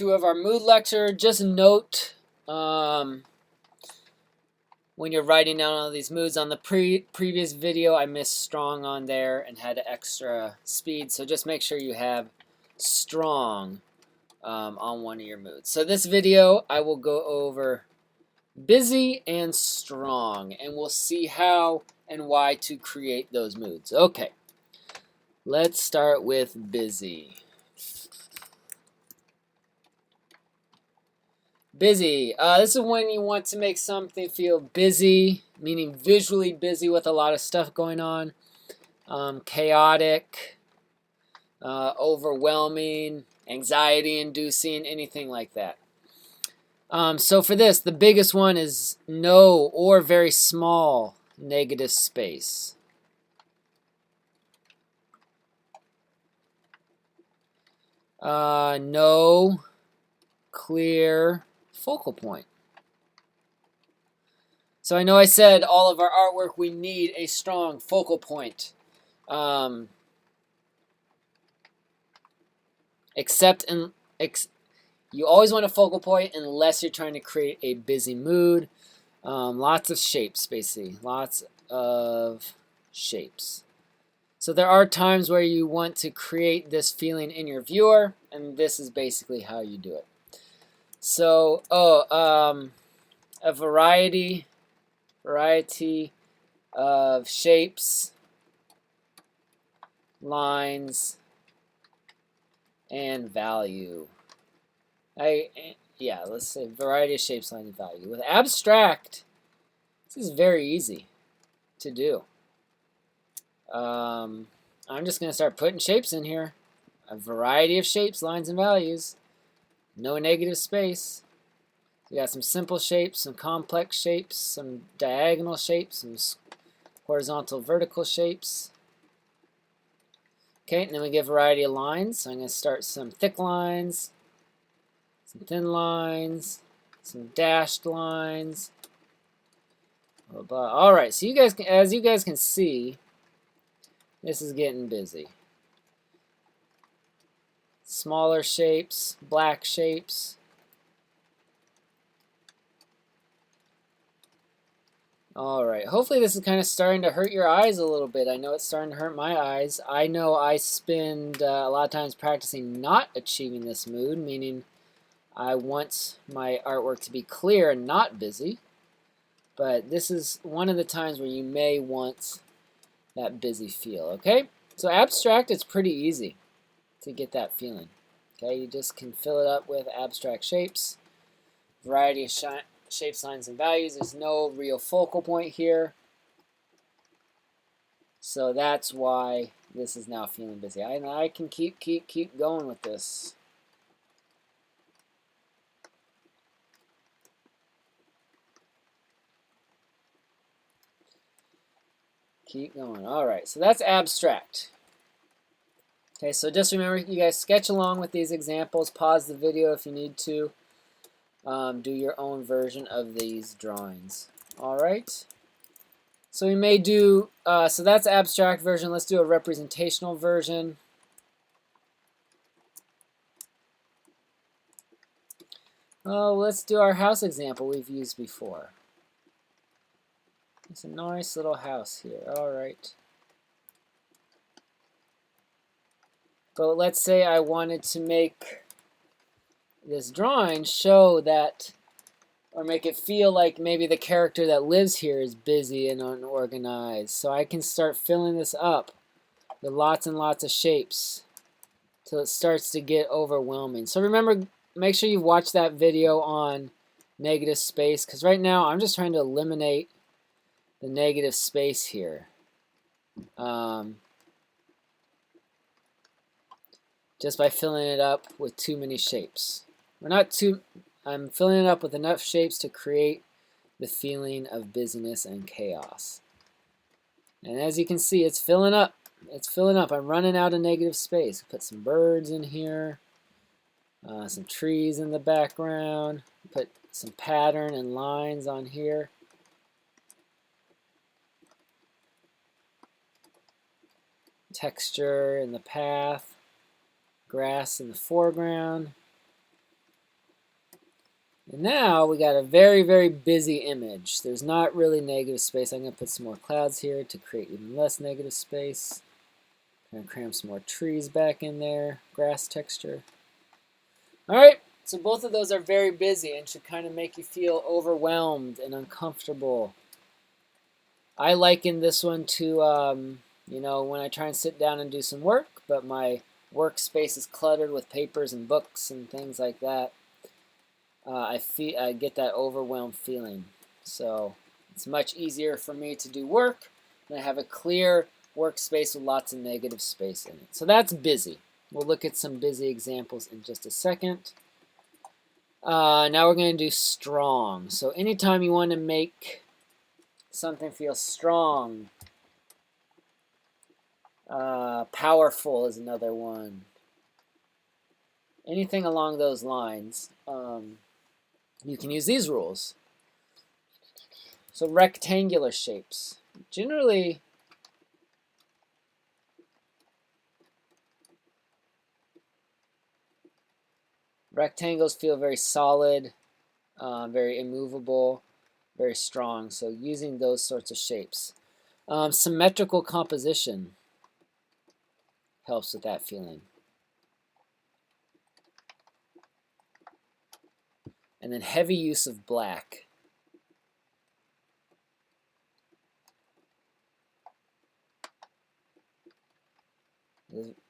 Of our mood lecture, just note when you're writing down all these moods. On the previous video, I missed strong on there and had extra speed, so just make sure you have strong on one of your moods. So this video, I will go over busy and strong, and we'll see how and why to create those moods. Okay, let's start with busy. Busy. This is when you want to make something feel busy, meaning visually busy with a lot of stuff going on. Chaotic, overwhelming, anxiety-inducing, anything like that. So for this, the biggest one is no or very small negative space. No clear focal point. So I know I said all of our artwork, we need a strong focal point. You always want a focal point unless you're trying to create a busy mood. Lots of shapes, basically. Lots of shapes. So there are times where you want to create this feeling in your viewer, and this is basically how you do it. So, a variety of shapes, lines, and value. Let's say variety of shapes, lines, and value. With abstract, this is very easy to do. I'm just going to start putting shapes in here. A variety of shapes, lines, and values. No negative space. We got some simple shapes, some complex shapes, some diagonal shapes, some horizontal, vertical shapes. Okay, and then we get a variety of lines. So I'm going to start some thick lines, some thin lines, some dashed lines. All right, so as you guys can see, this is getting busy. Smaller shapes, black shapes. All right, hopefully this is kind of starting to hurt your eyes a little bit. I know it's starting to hurt my eyes. I know I spend a lot of times practicing not achieving this mood, meaning I want my artwork to be clear and not busy. But this is one of the times where you may want that busy feel, okay? So abstract, it's pretty easy to get that feeling. Okay, you just can fill it up with abstract shapes, variety of shapes, lines, and values. There's no real focal point here. So that's why this is now feeling busy. I can keep going with this. Keep going. All right, so that's abstract. Okay, so just remember, you guys sketch along with these examples. Pause the video if you need to. Do your own version of these drawings. All right. So we may do, so that's abstract version. Let's do a representational version. Oh, let's do our house example we've used before. It's a nice little house here. All right. But let's say I wanted to make this drawing show that, or make it feel like maybe the character that lives here is busy and unorganized. So I can start filling this up with lots and lots of shapes till it starts to get overwhelming. So remember, make sure you watch that video on negative space, because right now I'm just trying to eliminate the negative space here. Just by filling it up with too many shapes. I'm filling it up with enough shapes to create the feeling of busyness and chaos. And as you can see, it's filling up. It's filling up. I'm running out of negative space. Put some birds in here, some trees in the background, put some pattern and lines on here. Texture in the path, grass in the foreground. And now we got a very, very busy image. There's not really negative space. I'm going to put some more clouds here to create even less negative space. I'm going to cram some more trees back in there, grass texture. All right, so both of those are very busy and should kind of make you feel overwhelmed and uncomfortable. I liken this one to, you know, when I try and sit down and do some work, but my workspace is cluttered with papers and books and things like that. I get that overwhelmed feeling. So it's much easier for me to do work when I have a clear workspace with lots of negative space in it. So that's busy. We'll look at some busy examples in just a second. Now we're going to do strong. So anytime you want to make something feel strong, powerful is another one. Anything along those lines, you can use these rules. So rectangular shapes. Generally, rectangles feel very solid, very immovable, very strong. So using those sorts of shapes. Symmetrical composition helps with that feeling. And then heavy use of black.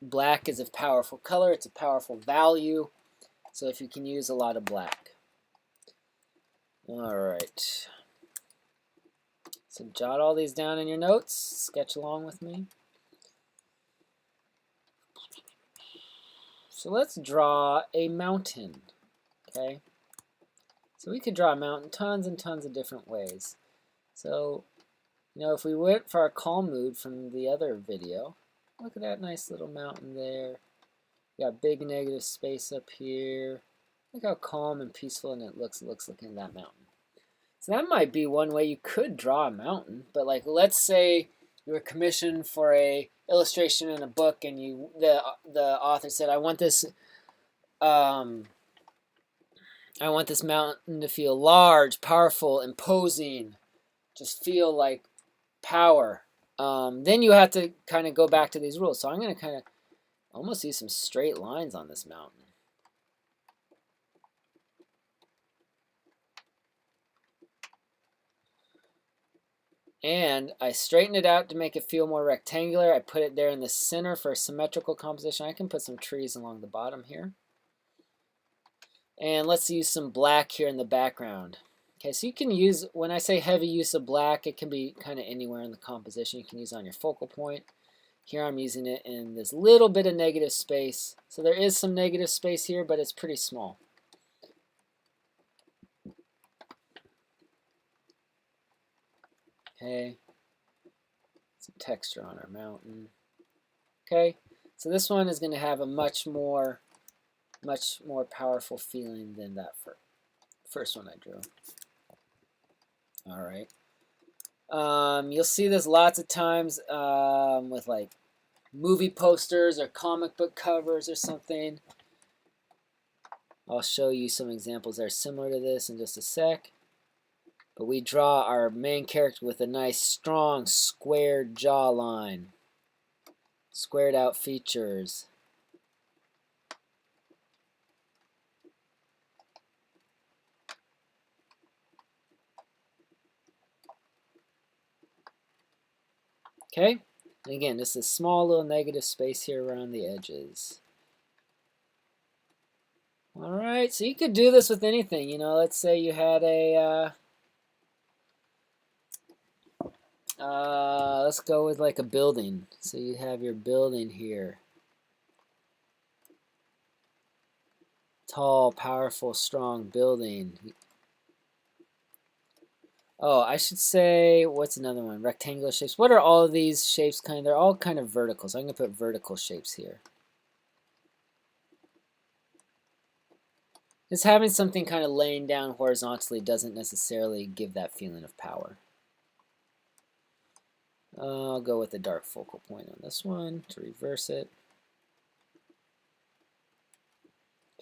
Black is a powerful color. It's a powerful value. So if you can use a lot of black. All right. So jot all these down in your notes. Sketch along with me. So let's draw a mountain. Okay. So we could draw a mountain tons and tons of different ways. So, you know, if we went for our calm mood from the other video, look at that nice little mountain there. We got big negative space up here. Look how calm and peaceful and it looks looking at that mountain. So that might be one way you could draw a mountain. But like, let's say you were commissioned for a illustration in a book, and the author said, I want this mountain to feel large, powerful, imposing, just feel like power. Then you have to kind of go back to these rules. So I'm going to kind of almost use some straight lines on this mountain. And I straighten it out to make it feel more rectangular. I put it there in the center for a symmetrical composition. I can put some trees along the bottom here. And let's use some black here in the background. Okay, so you can use, when I say heavy use of black, it can be kind of anywhere in the composition. You can use it on your focal point. Here I'm using it in this little bit of negative space. So there is some negative space here, but it's pretty small. Okay, some texture on our mountain. Okay, so this one is going to have a much more powerful feeling than that first one I drew. All right. You'll see this lots of times with like movie posters or comic book covers or something. I'll show you some examples that are similar to this in just a sec. But we draw our main character with a nice, strong, squared jawline. Squared out features. Okay? And again, just a small little negative space here around the edges. Alright, so you could do this with anything. You know, let's say you had a... let's go with like a building. So you have your building here. Tall, powerful, strong building. Oh, I should say, what's another one? Rectangular shapes. What are all of these shapes kind of? They're all kind of vertical. So I'm going to put vertical shapes here. Just having something kind of laying down horizontally doesn't necessarily give that feeling of power. I'll go with a dark focal point on this one to reverse it.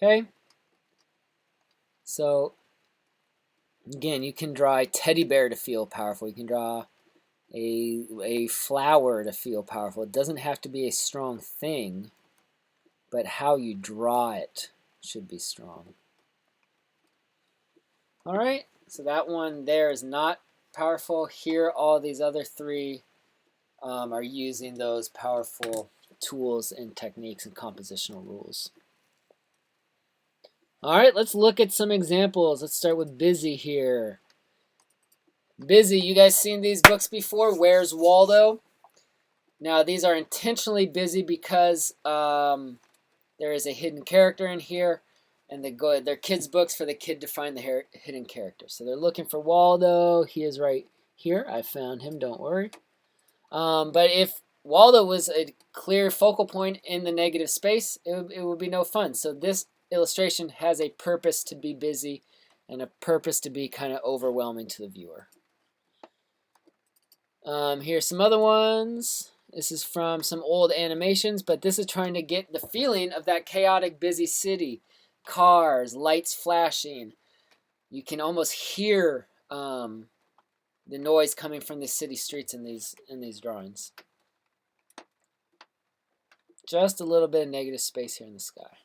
Okay. So Again, you can draw a teddy bear to feel powerful. You can draw a flower to feel powerful. It doesn't have to be a strong thing, but how you draw it should be strong. All right, so that one there is not powerful. Here, all these other three are using those powerful tools and techniques and compositional rules. All right, let's look at some examples. Let's start with Busy here. Busy, you guys seen these books before? Where's Waldo? Now, these are intentionally busy because there is a hidden character in here, and they're kids' books for the kid to find the hidden character. So they're looking for Waldo. He is right here. I found him, don't worry. But if Waldo was a clear focal point in the negative space, it would be no fun. So this illustration has a purpose to be busy and a purpose to be kind of overwhelming to the viewer. Here's some other ones. This is from some old animations, but this is trying to get the feeling of that chaotic, busy city. Cars, lights flashing. You can almost hear the noise coming from the city streets in these drawings. Just a little bit of negative space here in the sky.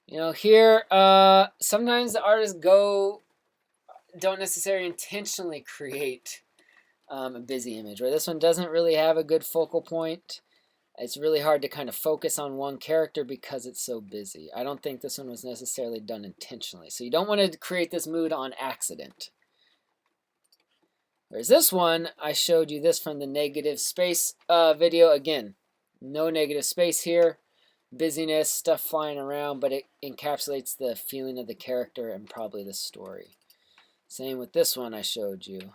You know, here, sometimes the artists don't necessarily intentionally create a busy image, where this one doesn't really have a good focal point. It's really hard to kind of focus on one character because it's so busy. I don't think this one was necessarily done intentionally. So you don't want to create this mood on accident. Whereas this one, I showed you this from the negative space video. Again, no negative space here. Busyness, stuff flying around, but it encapsulates the feeling of the character and probably the story. Same with this one I showed you.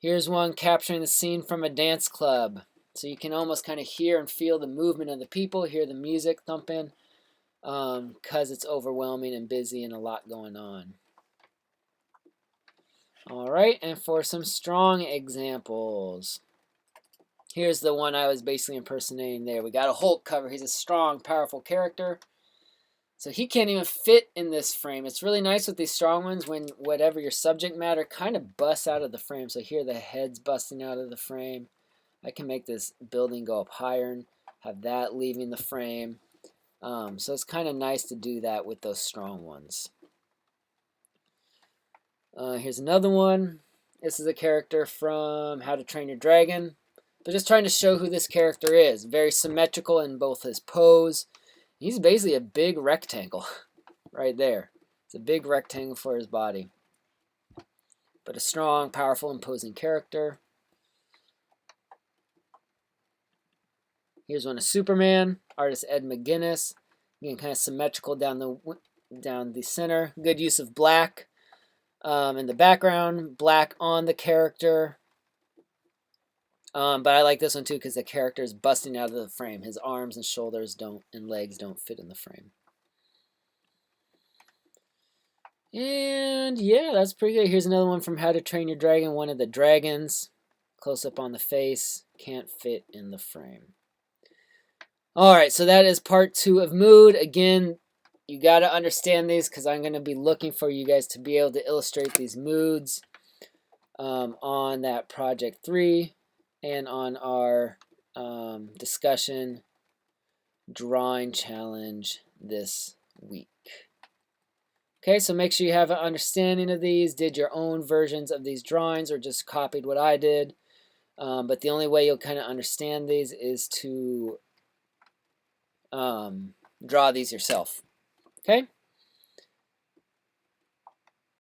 Here's one capturing the scene from a dance club. So you can almost kind of hear and feel the movement of the people, hear the music thumping, because it's overwhelming and busy and a lot going on. All right, and for some strong examples. Here's the one I was basically impersonating there. We got a Hulk cover. He's a strong, powerful character. So he can't even fit in this frame. It's really nice with these strong ones when whatever your subject matter kind of busts out of the frame. So here the head's busting out of the frame. I can make this building go up higher and have that leaving the frame. So it's kind of nice to do that with those strong ones. Here's another one. This is a character from How to Train Your Dragon. But just trying to show who this character is. Very symmetrical in both his pose. He's basically a big rectangle right there. It's a big rectangle for his body. But a strong, powerful, imposing character. Here's one of Superman. Artist Ed McGuinness. Again, kind of symmetrical down the center. Good use of black in the background. Black on the character. But I like this one too because the character is busting out of the frame. His arms and shoulders and legs don't fit in the frame. And yeah, that's pretty good. Here's another one from How to Train Your Dragon. One of the dragons. Close up on the face. Can't fit in the frame. Alright, so that is part 2 of Mood. Again, you got to understand these because I'm going to be looking for you guys to be able to illustrate these moods on that Project 3. And on our discussion drawing challenge this week. Okay, so make sure you have an understanding of these, did your own versions of these drawings, or just copied what I did. But the only way you'll kind of understand these is to draw these yourself. Okay?